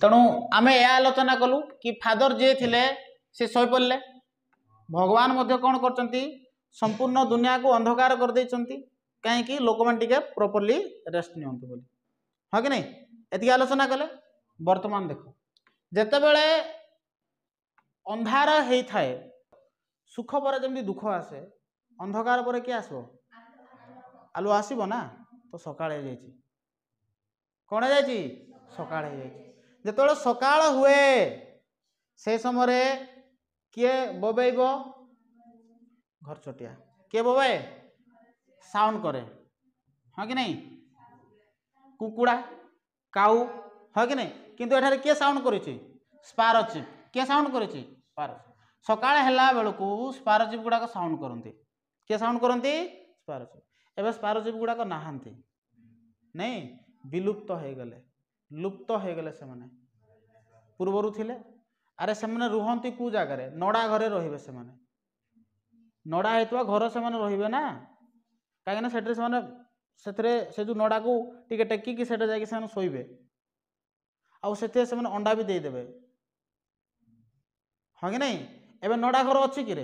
तेणु आम यह आलोचना कलु कि फादर जी थे से शोई पड़े भगवान मध्य कौन कर संपूर्ण दुनिया को अंधकार कर कहीं लोक मैंने प्रॉपर्ली रेस्ट नियंतु बोली हाँ कि नहीं एति आलोचना कले वर्तमान देख जिते बड़े अंधार होता है सुख पर जमी दुख आसे अंधकार पर किए आसो आलु आसब ना तो सकाळे जाइए कौन है सकाळे जिते सकाळ हुए से समय किए बोबेब घर चटिया किए बोबाए साउंड करे हाँ कि नहीं कुकुड़ा काऊ हाँ कि नहीं किंतु एठारे किए साउंड करिछि स्पारोचिप किए साउंड करिछि स्पारोचिप सकाळ हैला बेलकू स्पारोचिप गुड़ाक साउंड करती किए साउंड करती स्पारोचिप एबे स्पारोचिप गुड़ाक नाहांती नहीं विलुप्त हो गले लुप्त हो गले से माने पूर्वरु थिले अरे से माने रुहंती कु जगार नड़ा घरे रहिबे से माने नड़ा हेतुआ घर से माने रहिबे ना कहीं सेठरे से जो नड़ा को टिके टेकिकी सेठे जाके से शोबे आउ से अंडा भी देदेवे हाँ कि नहीं एबे नड़ा घर अच्छी कि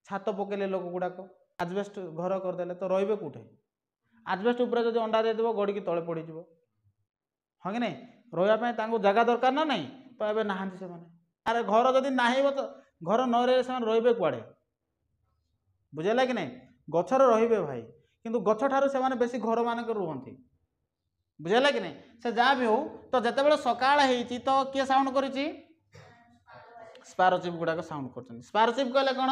छात पकेले लोक गुड़ाक आजबेस्ट घर करदे तो रे कौटे आजबेस्ट उपर जो अंडा देदेव गड़ी की तले पड़ हाँ कि नहीं रही जगह दरकार ना नहीं तो ये नहांती से माने अरे घर जदि ना तो घर न रे रे कुआड़े बुझेगा कि नहीं गचर रे भाई किंतु गछ ठारू से माने बेसी घर मानक रुहंती बुझेगा कि नहीं से जहाँ भी हो तो जिते बड़े सकाळ होती तो किए साउंड करिछि स्पारोचिप गुड़ाक साउंड कर स्पारोचिप कहले कौन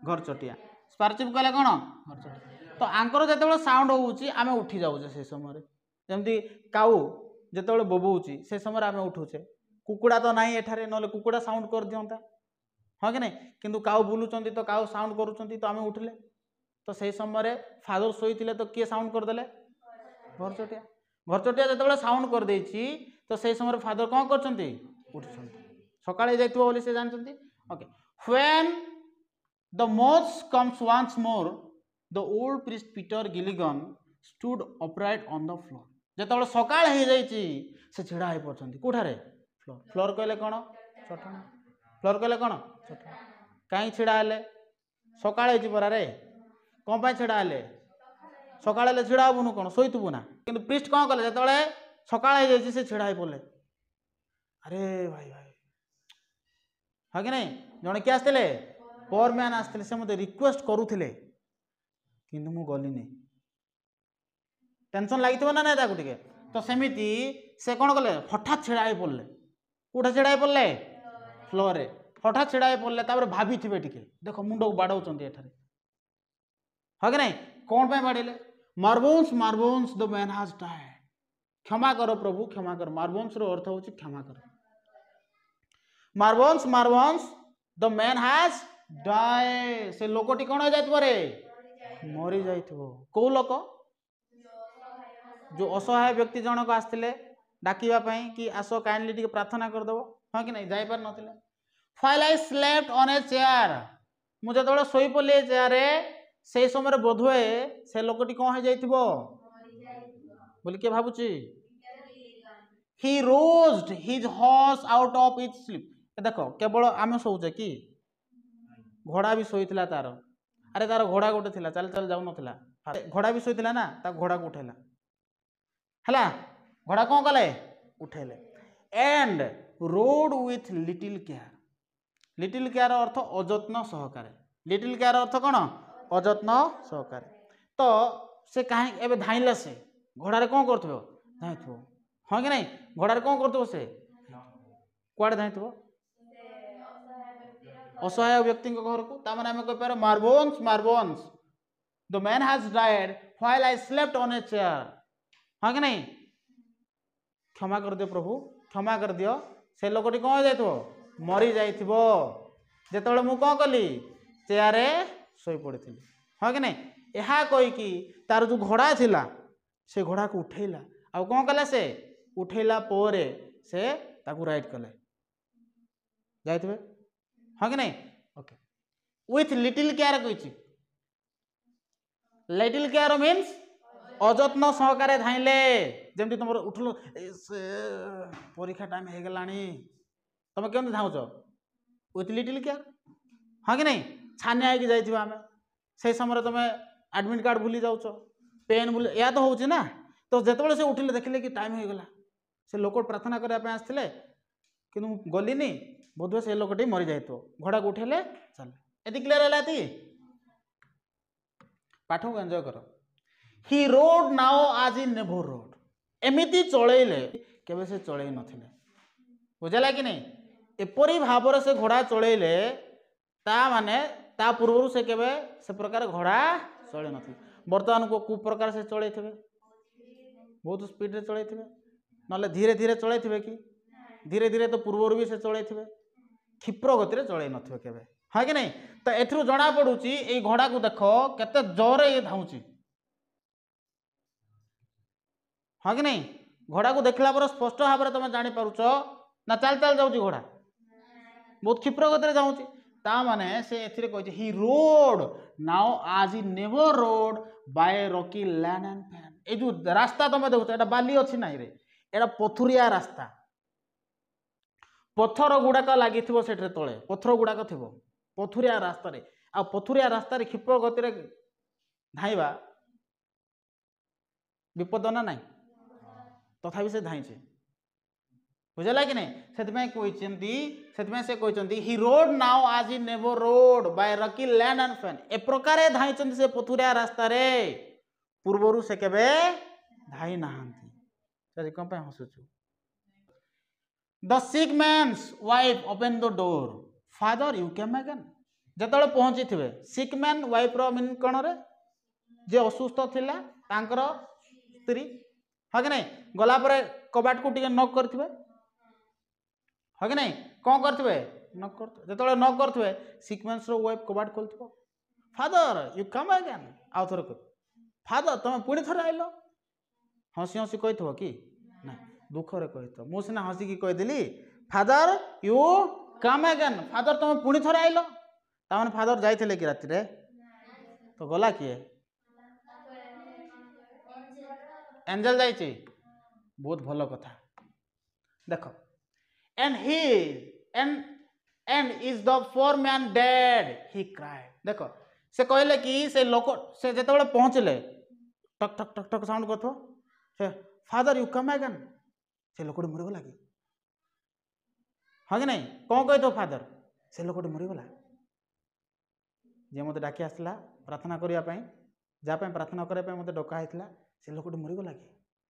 घर चटिया स्पारोचिप कहले कौन घर चटिया तो आंकर जिते साउंड होउछि आमे उठी जाऊे से समय जमती काऊ जिते बोबौछि से समय आमे उठुचे कुकुड़ा तो नहीं एठारे न कुकुड़ा साउंड कर दियंता हाँ कि नहीं किंतु काऊ बुलुचंती तो काऊ साउंड करुचंती तो आमे उठले तो से समय फादर शोईथिले तो किए साउंड करदेले घर चटिया जिते साउंड कर देछि तो से समय फादर कौन करछंती उठुछंती सकाळे जाइतबो बोली से जानछंती okay when the moths comes once more the old priest Peter Gilligan stood upright on the floor जिते सकाळ हो जाइछि से छिड़ा हो पड़छंती कोठारे फ्लोर फ्लोर कहले कौन चटना फ्लोर कहले कौन चटना कहीं छिड़ा हेले सकाळ होइछि परा रे कौन पाई छिड़ा हेले सकाळे छिड़ा हबुनु कौन शोइतबु ना किंतु प्रीस्ट कौन कले जिते सकाळ हो जाइछि से छिड़ा हो पड़ले अरे भाई भाई हाँ कि नहीं जड़े किए आसते पर मैन आसते से मत रिक्वेस्ट करुले किंतु मु गली नहीं टेंशन लगी ना ना टे तो सेमिति से कौन कले हठात छिड़ा हो पड़े कौटा छिड़ा हो पड़े फ्लोर रे हठात छिड़ा हो पड़े तापर भाभी थे टे देख मुंड को बाड़ाऊँच एठारे हाँ कि नहीं कौन पे बाड़े मार्बोन्स mavrone the man has died क्षमा कर प्रभु क्षमा कर मार्बोन्स रो अर्थ होची क्षमा कर मार्बोन्स mavrone the man has died से लोकटी कौन हो जाइतबो रे मरी जाइतबो को लोक जो असहाय व्यक्ति जनक आसते डाकिबा कि आस काइंडली टिके प्रार्थना करदेव हाँ कि नहीं जाई पार नथिले while I slept on a chair मुझे जो शोई पड़े चेयर से समय बोधुए से लोकटी कौन हो जाइतबो बोली के भाबुची he roused his horse out of its sleep देख केवल आम शोचे कि घोड़ा भी शोईला तार अरे तार घोड़ा गोटे थिला चल चल जाऊ नथिला घोड़ा भी शोईला ना ता घोड़ा को उठेला हला घोड़ा कौन कले उठेले and rode with little care अर्थ अजत्न सहकारे लिटिल केयर अर्थ कौन अजत्न सहकारे तो से कहीं एबे धाइला से घोड़ारे कौन करथबो धाइथबो हाँ कि नहीं घोड़ारे कौन करथबो से कुआड़े धाइथबो असहाय व्यक्ति घर को तार आम कह पारे mavrone mavrone the man has died while I slept on a chair हाँ कि नहीं क्षमा कर दियो प्रभु क्षमा कर दियो से लोकटी कौन हो जाइथबो मरी जाइथबो जेतेबेले मु कौन कली चेयर शोई पड़ी हाँ कि नहीं यह कहीकि तार जो घोड़ा थिला से घोड़ा को उठेला आ कौन कला से उठेला पोरे से ताकू राइट कले जाइथबे हाँ कि नहीं ओके विथ लिटिल केयर कही लिटिल केयर मीन्स अजत्न सहकारे धाइले जमती तुम उठल परीक्षा टाइम हो गलानी तुम केमती धाउच विथ लिटिल केयर हाँ कि नहीं छानिया होगी जाइए आम से समय तुम एडमिट कार्ड भूली जाऊच पेन भूल या तो हूँ ना तो जिते से उठिले देखिले कि टाइम हो गला से लोक प्रार्थना करने आसते कि गलिनी बोधे से लोकटी मरी जाए घोड़ा को उठेले चल ये क्लीयर है पाठ को एंजॉय कर ही rode now as in never road एमिति चलैले केबे से चलै नथिले बुझला कि नहीं एपरी भाव से घोड़ा चलैले ता माने ता पूर्व से केबे से प्रकार घोड़ा चलै नथिले वर्तमान को कु प्रकार से चलै थे बहुत स्पीड रे चलै थे नले धीरे धीरे चलै थे कि धीरे धीरे तो पूर्व भी से चलै थे क्षिप्र गति रे चलै नथिबे केबे हाँ कि नहीं तो एथरू जना पड़ुची ए घोड़ा को देख केते जोर ये धाउची हाँ कि नहीं घोड़ा को देखला पर स्पष्ट भाव में तुम जानी पारुच ना चाल चाल जाऊँ घोड़ा बहुत क्षिप्र गति जाऊँगी ता माने से एथिरे कहछि ही rode now as he never rode by rocky lane and fen ए जो रास्ता तुम देखुछ एटा बाली अछि नाही रे एटा पथुरिया रास्ता पत्थर गुड़ाक लगी सेठे तले पत्थर गुड़ाक थी पथुरिया रास्ता रे आ पथुरिया रास्ता रे क्षिप्र गति रे धाइबा विपद ना नहीं तथापि से धाइछे बुझला कि नहीं से कहते ही rode now as in never rode by rocky lane and fen ए प्रकार धाइछन से पथुरिया रास्ता रे पूर्वरु से केबे धाई नाहांती कौन पे हसुछु the sick man's wife open the door father you came again जतले पहुंची थिबे सिक मैन वाइफ रो मीन कोन रे जे असुस्थ थिला तांकर स्त्री हाँ कि नहीं गला पर कबाट को टिके नॉक करथिबे हाँ कि नहीं कौन करथिबे नॉक करथिबे जतले नॉक करथिबे सिक मैन्स रो वाइफ कबाट खोलथिबो फादर यू कम अगेन आउ थोर को फादर तुम पुणी थोर आइलो हसी हसी कहिथबो कि ना दुख रे कहिथबो मु सिना हसी की कहिदेली father you come again father तुम पुणी थोर आइलो तामने फादर जाइथिले कि राति रे तो गला किए एंजल जाइए बहुत भल कथा देख and is the four man dead he cried देख से कहले कि से लोक से जेतेबेले पहुंचले टक टक टक टक साउंड करथो से फादर यू कम अगेन से लोकडी मरि गला कि हाँ कि नहीं कौन कहि तो फादर से लोकडी मरि गला जे मते डाकी आसला प्रार्थना करिया पई जा पई प्रार्थना करे पई मते डका आइतला से लोकटी मरीगला कि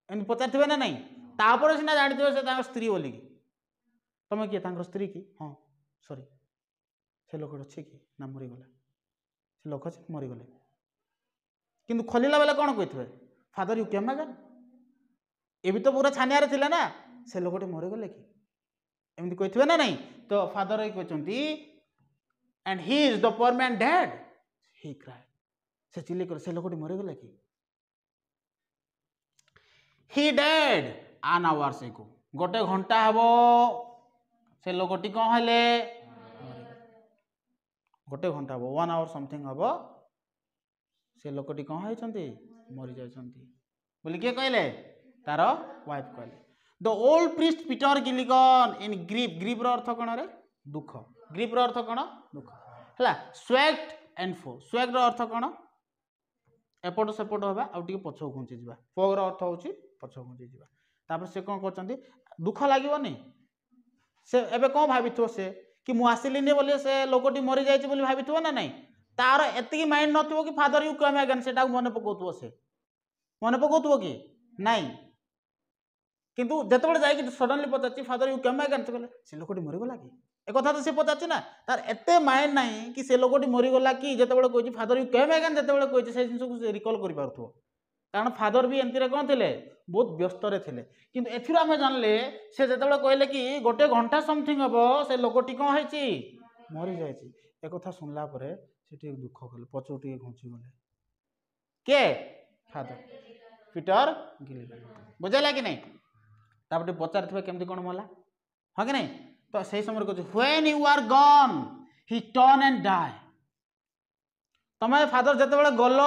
एमती पचारे ना नहीं तापर सीना जानी से स्त्री बोली तुम किए स्त्री कि हाँ सॉरी से लोक अच्छे कि ना मरीगला से लोक अच्छे मरीगले कि खोलला बेले कौन कही फादर यू केम अगेन ये भी तो पूरा छानिया थे ना से लोकटी मरीगले कि एमती कही ना नहीं तो फादर कहते and he is the poor man dead he cried से चिल्ली कर से लोकटी मरीगले कि ही डेड आन आवर से को गोटे घंटा हबो से लोकटी कौन हेले गोटे घंटा हबो 1 आवर समथिंग हबो से लोकटी कौन होइछंती मरि जाइछंती बोली के कहले तार वाइफ कहले the old priest Peter Gilligan in grief रो अर्थ कोन रे दुख ग्रीफ रो अर्थ कोन दुख हला स्वेट एंड फो स्वेट रो अर्थ कोन एपट सेपट हवा आ टिके पछो घुंची जिबा फोग रो अर्थ होची पछो घुंची जिबा तापर से कोन करचंती दुख लागिबोनी से एबे कोन भाबिथो से कि मु आसिलिनी बोले से लोकटी मरि जाइछि बोली भाबिथो ना नहीं तार एतिकी माइंड नथिबो कि फादर यू कम अगेन सेटा मने पकोतबो से मने पकोतबो कि नहीं किंतु जेतबेले जाई कि सडनली पचाची फादर यू कम अगेन से कहले से लोकटी मरि गला कि ए कथा तो से पचाची ना तार एते माइंड नहीं कि से लोकटी मरि गला कि जेतबेले कहछि फादर यू कम अगेन जेतबेले कहछि से जिंस को रिकॉल करि पारथो कारण फादर भी एंती कौन थे बहुत व्यस्त थे कि एथि आम जानले से जो कहले कि गोटे घंटा समथिंग हम से लोकटी कौन है मरी जाए एक शुणला से दुख कले पचू टे घुंची गले के फादर पीटर गिलिगन बुझेगा कि नहीं तापर पचार केमती कौन मला हाँ कि नहीं तो सही समय कहते when you are gone he turn and die तमें फादर जिते गल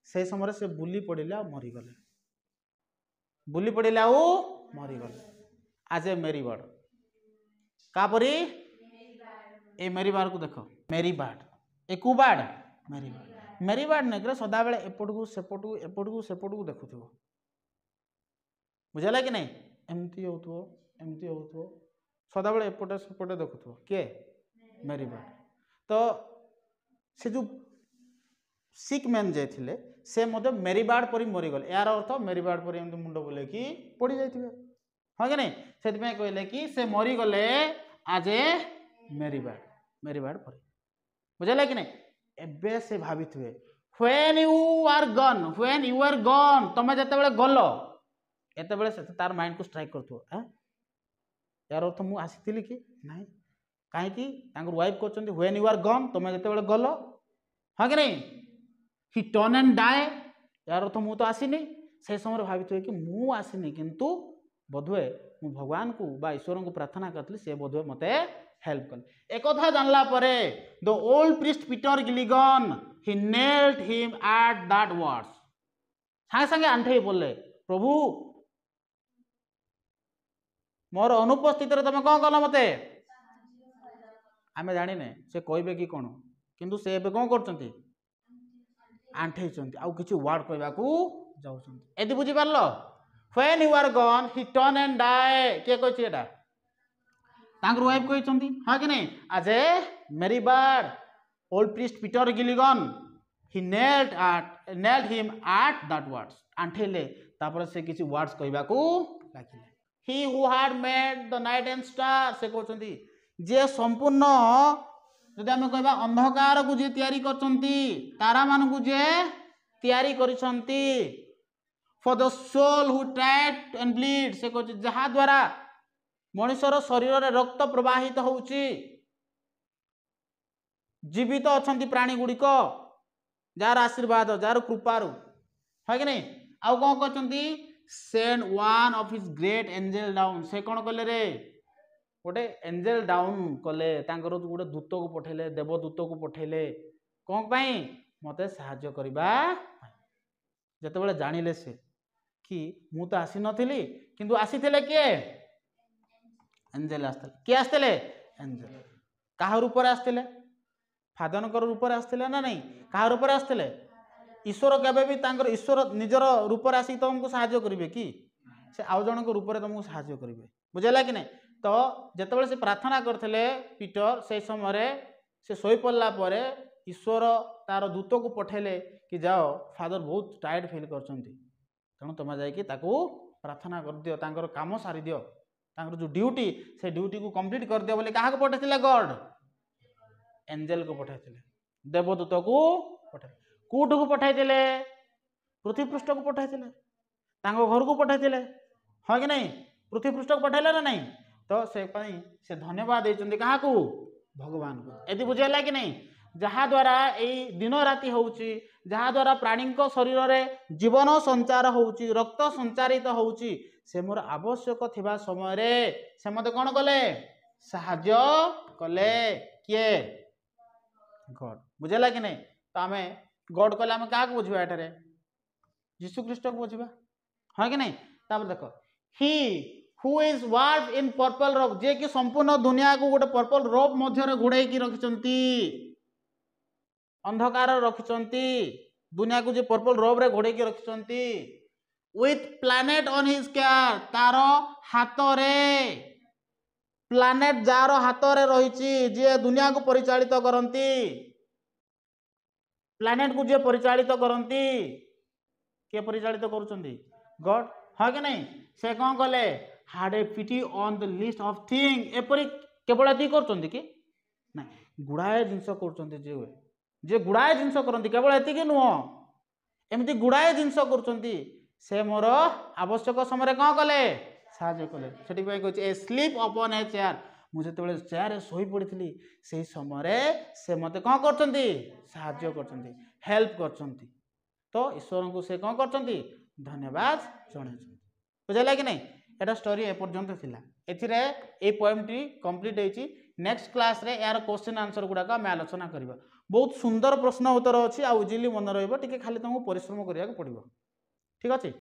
से समय से बुली पड़े मरीगले बुली पड़े मरीगले as a merry bird कापरी ए मेरी बार को देखो मेरी बार्ड ए कु बार्ड मेरी बार्ड नहीं सदा बेले एपटू सेपटू देखुथिबो बुझला कि नहीं एमती होथो सदा बेले एपटे सेपटे देखुथिबो के मेरी बार्ड तो से जो सिक मैन जाइथिले से मते मेरी बार्ड परी मरी गले यार अर्थ मेरी बार्ड परी एमती मुंडो बोले कि पड़ी जाइथिबे हाँ कि नहीं सेति में कहले कि से मरी गले आज ए मेरी बार्ड परी बुझला कि नहीं एबे से भाबिथुए व्हेन यू आर गन तमे जते बेले गलो एते बेले से तार माइंड को स्ट्राइक करथो यार अर्थ मु आसीतिली कि नहीं काहे कि तांगर वाइफ कहचंदी व्हेन यू आर गन तमे जते बेले गलो हाँ कि नहीं ही टर्न एंड डाए यार अर्थ मु तो आसीनी से समय भाबिथुए कि मु आसीनी किंतु बोधवे मु भगवान को बा ईश्वर को प्रार्थना करथली से बोधवे मते हेल्प कले एक कथा जानला परे the old priest Peter Gilligan he knelt him at that words संगे संगे आंठे बोले प्रभु मोर अनुपस्थित रे तमे कोन कल मते आमे जानि ने से कहबे कि कोन किंतु से एबे कोन करचंती आंठे चंती आ किछि वर्ड कहबा को जाउचंती एदि बुझी पारलो when you are gone he turn and died के कहछि एटा तांगर वाइफ कहचंती हां कि नहीं आज a merry bird old priest Peter Gilligan he knelt him at that words आंठेले तापर से किछि वर्ड्स कहबा को लागिले he who had made the night and star से कहचंती जे संपूर्ण जदि आमे कहबा अंधकार को जे तयारी करचंती तारा मान को जे तयारी करिसंती for the soul who tried and bleed से कहछि जहा द्वारा मनुष्यर शरीर रे रक्त प्रवाहित होउची जीवित अछंती प्राणी गुड़िक जार आशीर्वाद जार कृपारू है कि नहीं आउ कौन कहते send one of his great angel down से कौन कले रे गोटे एंजल डाउन कले गोटे दूत को पठेले देवदूत को पठेले कौन पाई मते साहाय्य करबा जते बेले जानिले से कि मु तो आसी नथिली किंतु आसीथिले के एंजल आस्ते किए आसते एंजल क्या रूप आसते फादर रूप आसते ना नहीं क्या रूप आसते ईश्वर केबे भी ईश्वर निजर रूप आसिक तुमको साहाय्य करेंगे कि से आउ जन रूप तुमको साहाय्य करेंगे बुझेगा कि नहीं तो जिते से प्रार्थना करते पीटर से समय से शोई पड़ला ईश्वर तार दूत को पठेले कि जाओ फादर बहुत टायर्ड फिल कर तेणु तुम जाकि प्रार्थना कर दियो तांकर काम सारी दियो जो ड्यूटी से ड्यूटी को कंप्लीट कर दिया बोले क्या पठाई गॉड एंजल को पठाई देवदूत को पठाई कौट को पठाई पृथ्वी पृष्ठ को पठाई घर को पठाई हाँ कि नहीं पृथ्वी पृष्ठ को पठाइले ना नहीं तो से धन्यवाद देते क्या भगवान को यदि बुझेगा कि नहीं जहाँ द्वारा यही दिन राति होउची जहाँ द्वारा प्राणी शरीर में जीवन संचार होउची रक्त संचारित होउची से मोर आवश्यक थिबा समय रे से मते कौन कले साहाय्य कले किए गॉड बुझेला कि नहीं तो आमे गॉड कले आमे क्या बुझबा एठारे यीशु ख्रीष्ट को बुझबा हाँ कि नहीं तापर देखो he who is ward in purple रोब जे कि संपूर्ण दुनिया को गोटे पर्पल रोब मध्य घोड़े की रखिचंती अंधकार रखिचंती दुनिया को जे पर्पल रोब रे घोड़े की रखिचंती with planet on his care तारो हाथ रे प्लानेट जार हाथ रे रही जे दुनिया को परिचालित करती प्लानेट को जे परिचालित करती के परिचालित करुचंती गॉड हाँ कि नहीं से कौन कले had a pity on the list of thing एपरी केवल एति करचंती कि नहीं गुड़ाए जिंस करचंती जे गुड़ाए जिंस करंती केवल एति कि नुह एमती गुड़ाए जिंस करचंती से मोर आवश्यक समय कौन कले साहाय्य कले से ए स्लीप अपन ए चेयर मुझे चेयर शोई पड़ी से समय से मत कौन करचंती साहाय्य करचंती हेल्प करचंती तो ईश्वर को से कौन करचंती धन्यवाद जणाई बुझेगा कि नहीं एटा स्टोरी एपर्यंत थिला एथिरे ए पोएमटी कंप्लीट होईची नेक्स्ट क्लास रे यार क्वेश्चन आंसर गुडाक आम आलोचना करबा बहुत सुंदर प्रश्न उत्तर अच्छी आ इजिली मन रहिबो टिके खाली तुमको परिश्रम करिया को पड़िबो ठीक अछि।